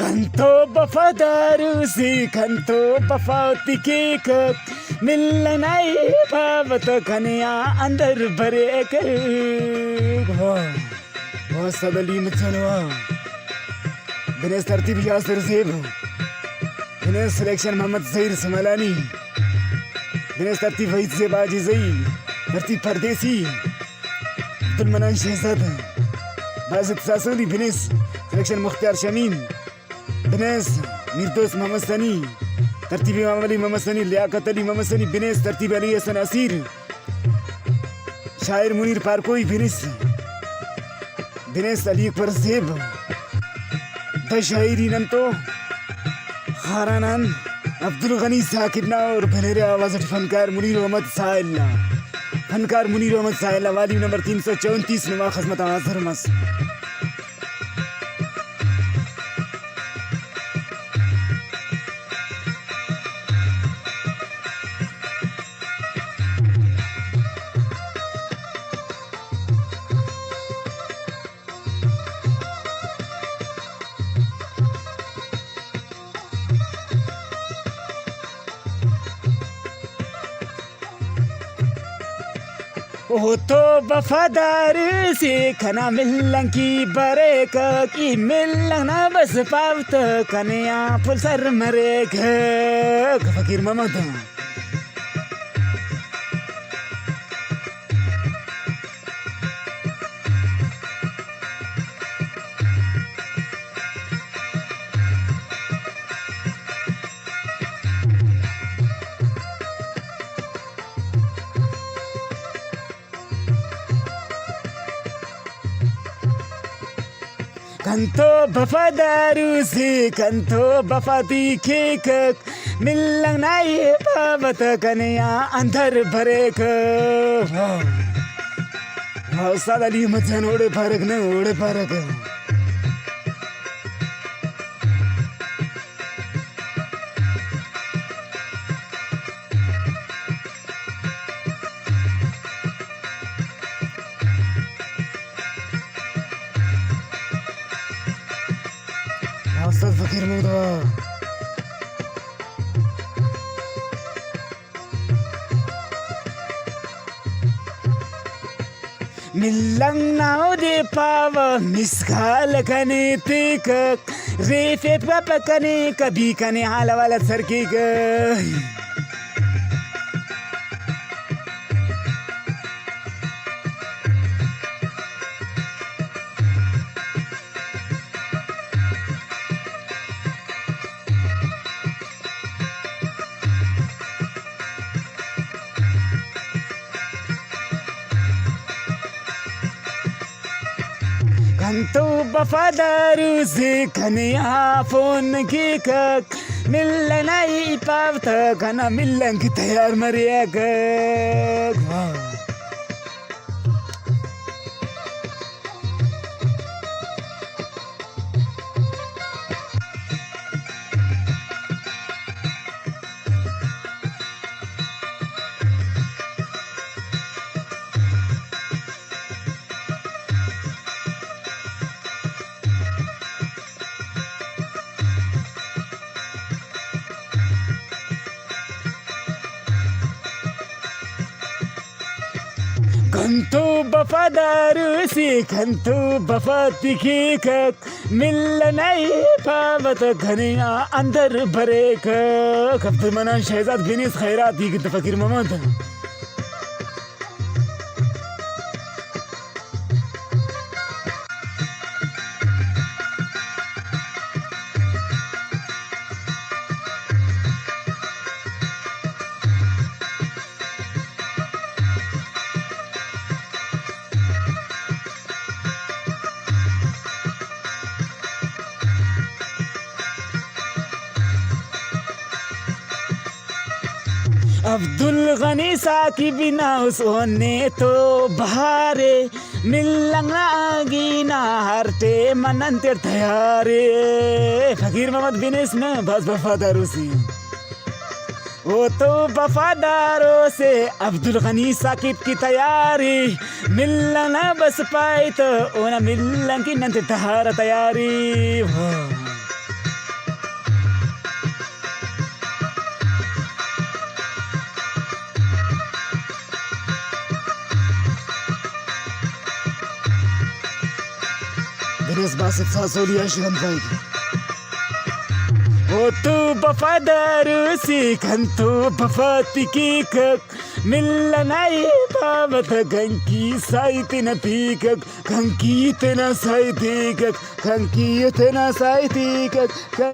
कंतो वफादारू से कंतो वफाती के मिलना नहीं पावत खनिया अंदर भरे कर बहुत सदली मचनवा बिनेस तरतीब यासर ज़ेब बिनेस सिलेक्शन मोहम्मद ज़हीर समलानी बिनेस तरतीब वहीद ज़ेब आजी ज़ई तरतीब परदेसी अब्दुल मनान शहजादा बाज़िद सासोली बिनेस सिलेक्शन मुख्तार शमीम बिनेस निर्दोष मोहम्मद सनी तरतीब इमाम अली मोहम्मद सनी लियाकत अली मोहम्मद सनी बिनेस तरतीब अली हसन असीर शायर मुनीर पारकोई बिनेस अली अकबर ज़ेब द शायरी नंतो खारानान अब्दुल गनी साकिब और भनेरे आवाज़ फनकार मुनीर अहमद साहिला वाली नंबर 334 नुमा खिदमत हाज़िर मस ओ तो वफादार से खना मिलन की बरे की मिलन ना बस पावत कन्या पुलसर मरे फकीर मोहम्मद कंतो वफादारू से कंतो वफाती के मिलन नहीं पावत कन्या अंदर भरे सादा ली मचन ओड़े फरक أستاذ فقير موضوع मिलन नाव दे पाव मिसकाल कने तेक रेफे पाप कने कभी कने हाल वाला सरकी कंतो वफादारू से कन्या फोन की मिलन नहीं पावत कना मिलन की तैयार मरिया कंतो वफादारू से कंतो वफाती के मिलन नहीं पावत घनिया अंदर भरे अब्दुल मनान शहजाद बिनेस खैराती फकीर मोहम्मद अब्दुल गनी साकी बिना उसने तो बहारे मिलन आगी ना हरते मनंते तैयारे फकीर मोहम्मद बिनेस में बस वफादारों से वो तो वफादारों से अब्दुल गनी साकिब की तैयारी मिलन बस पाई तो ओना मिलन की नंते तहार तैयारी Bines basit sasoli yaşlan faydi. O tu bafadar sikhan tu bafati ki kak millanai pavat ganki saiti na tikak ganki tena saiti kak ganki tena saiti kak